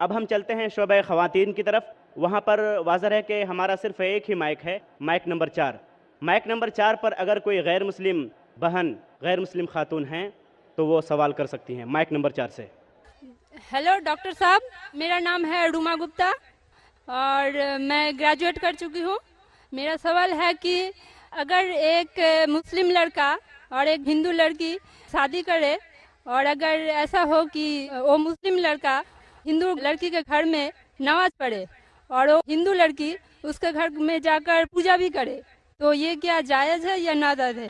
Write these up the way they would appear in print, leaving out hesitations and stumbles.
اب ہم چلتے ہیں شعبہ خواتین کی طرف. وہاں پر واضح ہے کہ ہمارا صرف ایک ہی مائک ہے، مائک نمبر 4. مائک نمبر 4 پر اگر کوئی غیر مسلم بہن، غیر مسلم خاتون ہیں تو وہ سوال کر سکتی ہیں مائک نمبر 4 سے. ہیلو ڈاکٹر صاحب، میرا نام ہے روما گپتا اور میں گریجویٹ کر چکی ہوں. میرا سوال ہے کہ اگر ایک مسلم لڑکا اور ایک ہندو لڑکی شادی کرے اور اگر ایسا ہو کہ وہ مسلم لڑکا ہندو لڑکی کے گھر میں نماز پڑھے اور وہ ہندو لڑکی اس کے گھر میں جا کر پوجا بھی کرے، تو یہ کیا جائز ہے یا ناجائز ہے؟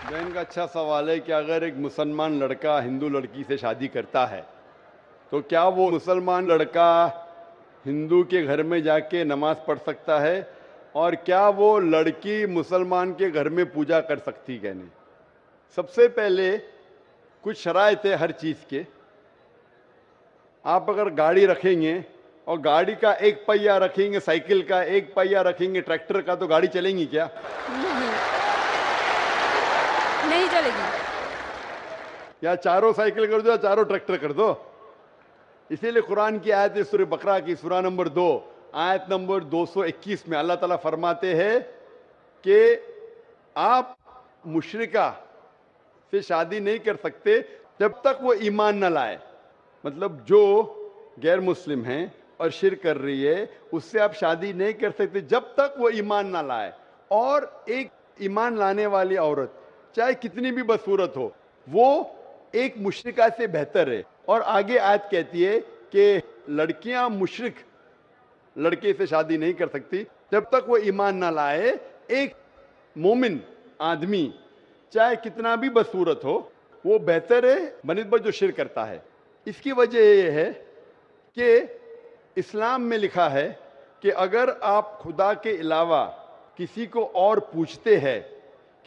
بہن کا اچھا سوال ہے کہ اگر ایک مسلمان لڑکا ہندو لڑکی سے شادی کرتا ہے تو کیا وہ مسلمان لڑکا ہندو کے گھر میں جا کے نماز پڑھ سکتا ہے، اور کیا وہ لڑکی مسلمان کے گھر میں پوجا کر سکتی کہ نہیں؟ سب سے پہلے کچھ شرائط ہے ہر چیز کے. آپ اگر گاڑی رکھیں گے اور گاڑی کا ایک پہیہ رکھیں گے، سائیکل کا ایک پہیہ رکھیں گے، ٹریکٹر کا، تو گاڑی چلیں گی کیا؟ نہیں چلے گی. یا چاروں سائیکل کر دو یا چاروں ٹریکٹر کر دو. اسی لیے قرآن کی آیت ہے سورہ بقرہ کی سورہ نمبر 2 آیت نمبر 221 میں اللہ تعالیٰ فرماتے ہیں کہ آپ مشرکہ سے شادی نہیں کر سکتے جب تک وہ ایمان نہ لائے. مطلب جو غیر مسلم ہیں اور شرک کر رہی ہے اس سے آپ شادی نہیں کر سکتے جب تک وہ ایمان نہ لائے. اور ایک ایمان لانے والی عورت چاہے کتنی بھی بدصورت ہو وہ ایک مشرکہ سے بہتر ہے. اور آگے آیت کہتی ہے کہ لڑکیاں مشرک لڑکے سے شادی نہیں کر سکتی جب تک وہ ایمان نہ لائے. ایک مومن آدمی چاہے کتنا بھی بدصورت ہو وہ بہتر ہے بنسبت جو شرک کرتا ہے. اس کی وجہ یہ ہے کہ اسلام میں لکھا ہے کہ اگر آپ خدا کے علاوہ کسی کو اور پوچھتے ہیں،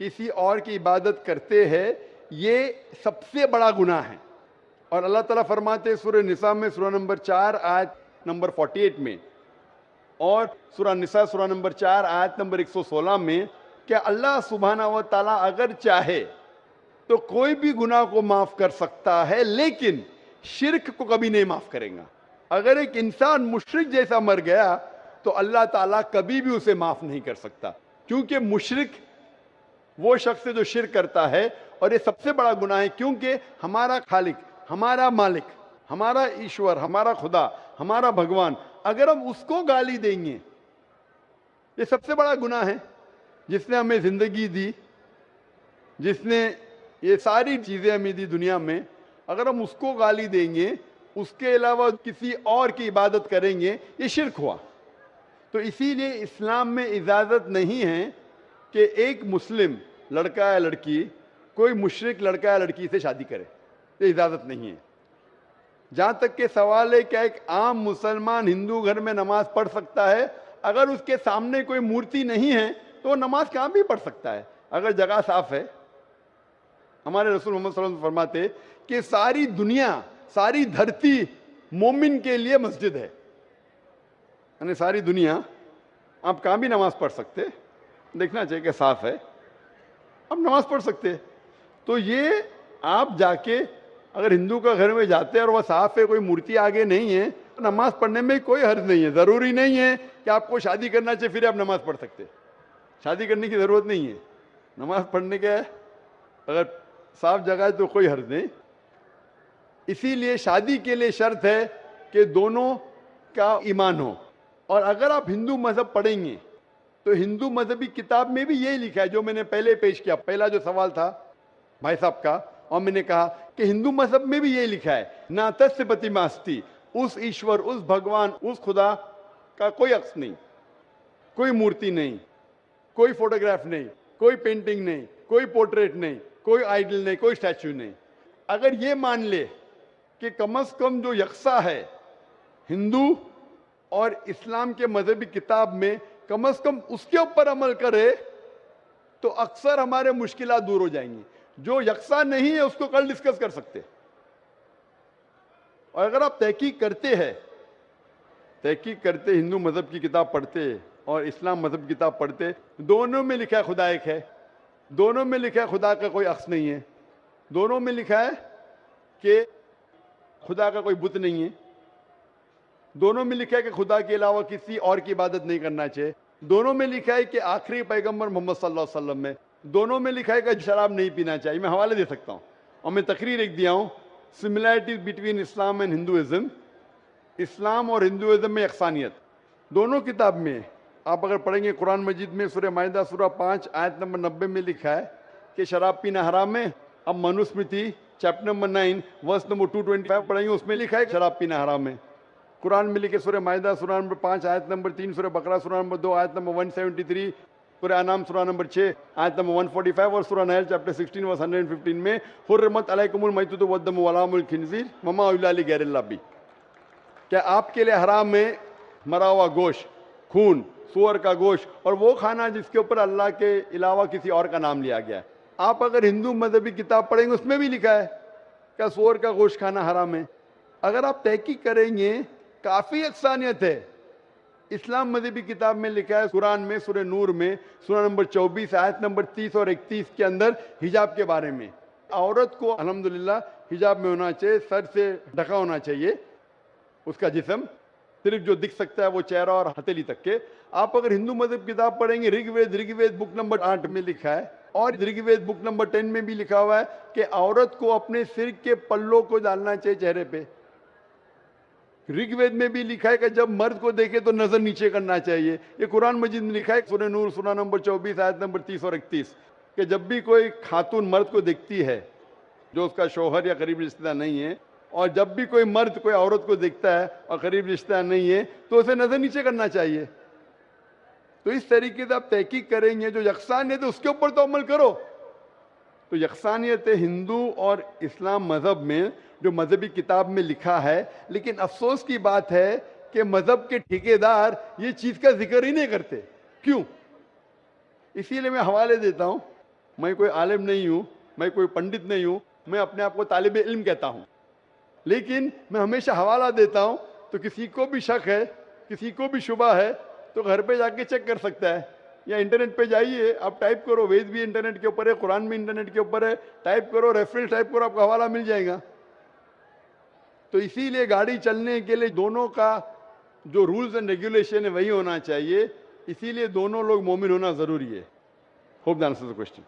کسی اور کی عبادت کرتے ہیں، یہ سب سے بڑا گناہ ہے. اور اللہ تعالیٰ فرماتے ہیں سورہ نساء میں سورہ نمبر 4 آیت نمبر 48 میں اور سورہ نساء سورہ نمبر 4 آیت نمبر 116 میں کہ اللہ سبحانہ و تعالیٰ اگر چاہے تو کوئی بھی گناہ کو معاف کر سکتا ہے لیکن شرک کو کبھی نہیں معاف کرے گا. اگر ایک انسان مشرک جیسا مر گیا تو اللہ تعالیٰ کبھی بھی اسے معاف نہیں کر سکتا، کیونکہ مشرک وہ شخص ہے جو شرک کرتا ہے. اور یہ سب سے بڑا گناہ ہے کیونکہ ہمارا خالق، ہمارا مالک، ہمارا ایشور، ہمارا خدا، ہمارا بھگوان، اگر ہم اس کو گالی دیں گے، یہ سب سے بڑا گناہ ہے. جس نے ہمیں زندگی دی، جس نے یہ ساری چیزیں ہمیں دی دنیا میں، اگر ہم اس کو گالی دیں گے، اس کے علاوہ کسی اور کی عبادت کریں گے، یہ شرک ہوا. تو اسی لیے اسلام میں اجازت نہیں ہے کہ ایک مسلم لڑکا یا لڑکی کوئی مشرک لڑکا یا لڑکی سے شادی کرے، یہ اجازت نہیں ہے. جہاں تک کہ سوال ہے کہ ایک عام مسلمان ہندو گھر میں نماز پڑھ سکتا ہے، اگر اس کے سامنے کوئی مورتی نہیں ہے تو وہ نماز کہاں بھی پڑھ سکتا ہے اگر جگہ صاف ہے. ہمارے رسول محمد صلی اللہ علیہ وسلم فرماتے کہ ساری دنیا، ساری دھرتی مومن کے لیے مسجد ہے. یعنی ساری دنیا آپ کہاں بھی نماز پڑھ سکتے، دیکھنا چاہیے کہ صاف ہے، آپ نماز پڑھ سکتے. تو یہ آپ جا کے اگر ہندو کا گھر میں جاتے ہیں اور وہ صاف ہے، کوئی مورتی آگے نہیں ہے، تو نماز پڑھنے میں کوئی حرج نہیں ہے. ضروری نہیں ہے کہ آپ کو شادی کرنا چاہیے پھر آپ نماز پڑھ سکتے. شادی کرنے کی ضرورت نہیں ہے، نماز پڑھنے کا اگر صاف جگہ ہے تو کوئی حرج نہیں. اسی لیے شادی کے لیے شرط ہے کہ دونوں کا ایمان ہو. اور اگر آپ ہندو مذہب پڑھیں گے تو ہندو مذہبی کتاب میں بھی یہی لکھا ہے جو میں نے پہلے پیش کیا، پہلا جو سوال تھا بھائی صاحب کا، اور میں نے کہا کہ ہندو مذہب میں بھی یہی لکھا ہے، نا تسیہ پرتیماستی، اس ایشور، اس بھگوان، اس خدا کا کوئی عکس نہیں، کوئی مورتی نہیں، کوئی فوٹوگراف نہیں، کوئی پینٹنگ نہیں، کوئی پورٹریٹ نہیں، کوئی آئیڈل نہیں، کوئی اسٹیچو نہیں. اگر یہ مان لے کہ کم از کم جو یکساں ہے ہندو اور اسلام کے مذہبی کتاب میں، کم از کم اس کے اوپر عمل کرے تو اکثر ہمارے مشکلات دور ہو جائیں گی. جو یکساں نہیں ہے اس کو کل ڈسکس کر سکتے. اور اگر آپ تحقیق کرتے ہندو مذہب کی کتاب پڑھتے اور اسلام مذہب کی کتاب پڑھتے، دونوں میں لکھا ہے خدا ایک ہے، دونوں میں لکھا ہے خدا کا کوئی عکس نہیں ہے. دونوں میں لکھا ہے کہ خدا کا کوئی بت نہیں ہے، دونوں میں لکھا ہے کہ خدا کے علاوہ کسی اور کی عبادت نہیں کرنا چاہیے، دونوں میں لکھا ہے کہ آخری پیغمبر محمد صلی اللہ علیہ وسلم میں، دونوں میں لکھا ہے کہ شراب نہیں پینا چاہیے۔ میں حوالے دے سکتا ہوں، اور میں تقریر ایک دیا ہوں، similarities between Islam and Hinduism, اسلام اور ہندوازم میں یکسانیت دونوں کتاب میں ہے۔ آپ اگر پڑھیں گے قرآن مجید میں سورہ مائدہ سورہ 5 آیت نمبر 90 میں لکھا ہے کہ شراب پینا حرام ہے۔ اب Manusmriti chapter number 9 verse number 225 پڑھیں گے، اس میں لکھا ہے کہ شراب پینا حرام ہے۔ قرآن میں لکھے سورہ مائدہ سورہ نمبر 5 آیت نمبر 3، سورہ بقرہ سورہ نمبر 2 آیت نمبر 173، سورہ انعام سورہ نمبر 6 آیت نمبر 145 اور سورہ نحل چیپٹر 16 ورس 115 میں حرمت علیکم المیتۃ والدم ولحم الخنزیر وما اہل لغیر اللہ بھی، کیا آپ کے لیے حرام ہے مرا ہوا گوشت، خون، سور کا گوشت اور وہ کھانا جس کے اوپر اللہ کے علاوہ کسی اور کا نام لیا گیا ہے۔ آپ اگر ہندو مذہبی کتاب پڑھیں گے اس میں بھی لکھا ہے کہ سور کا گوشت کھانا حرام ہے۔ اگر آپ تحقیق کریں گے کافی یکسانیت ہے۔ اسلام مذہبی کتاب میں لکھا ہے قرآن میں سورہ نور میں سورہ نمبر 24 آیت نمبر 30 اور 31 کے اندر حجاب کے بارے میں، عورت کو الحمدللہ حجاب میں ہونا چاہیے، سر سے ڈھکا ہونا چاہیے اس کا جسم، صرف جو دکھ سکتا ہے وہ چہرہ اور ہتھیلی تک کے۔ آپ اگر ہندو مذہب کتاب پڑھیں گے رگ وید بک نمبر 8 میں لکھا ہے، اور رگ وید بک نمبر 10 میں بھی لکھا ہوا ہے کہ عورت کو اپنے سر کے پلوں کو ڈالنا چاہیے چہرے پہ۔ رگ وید میں بھی لکھا ہے کہ جب مرد کو دیکھے تو نظر نیچے کرنا چاہیے۔ یہ قرآن مجید میں لکھا ہے سورہ نور سورہ نمبر 24 آیت نمبر 30 اور 31 کہ جب بھی کوئی خاتون مرد کو دیکھتی ہے جو اس کا شوہر یا قریب رشتہ دار نہیں ہے، اور جب بھی کوئی مرد کوئی عورت کو دیکھتا ہے اور قریب رشتہ دار نہیں ہے تو اسے نظر نیچے کرنا چاہیے۔ تو اس طریقے سے آپ تحقیق کریں گے، جو یکسانیت ہے اس کے اوپر تو عمل کرو۔ تو یکسانیت ہندو اور اسلام مذہب میں جو مذہبی کتاب میں لکھا ہے، لیکن افسوس کی بات ہے کہ مذہب کے ٹھیکیدار یہ چیز کا ذکر ہی نہیں کرتے۔ کیوں؟ اسی لیے میں حوالے دیتا ہوں، میں کوئی عالم نہیں ہوں، میں کوئی پنڈت نہیں ہوں، میں اپنے آپ کو طالب علم کہتا ہوں، لیکن میں ہمیشہ حوالہ دیتا ہوں، تو کسی کو بھی شک ہے، کسی کو بھی شبہ ہے تو گھر پہ جا کے چیک کر سکتا ہے، یا انٹرنیٹ پہ جائیے، آپ ٹائپ کرو، وید بھی انٹرنیٹ کے اوپر ہے، قرآن بھی انٹرنیٹ کے اوپر ہے، ٹائپ کرو، ریفرنس ٹائپ کرو، آپ کو حوالہ مل جائے گا۔ تو اسی لیے گاڑی چلنے کے لیے دونوں کا جو رولز اینڈ ریگولیشن ہے وہی ہونا چاہیے، اسی لیے دونوں لوگ مومن ہونا ضروری ہے۔ Hope that answers the question.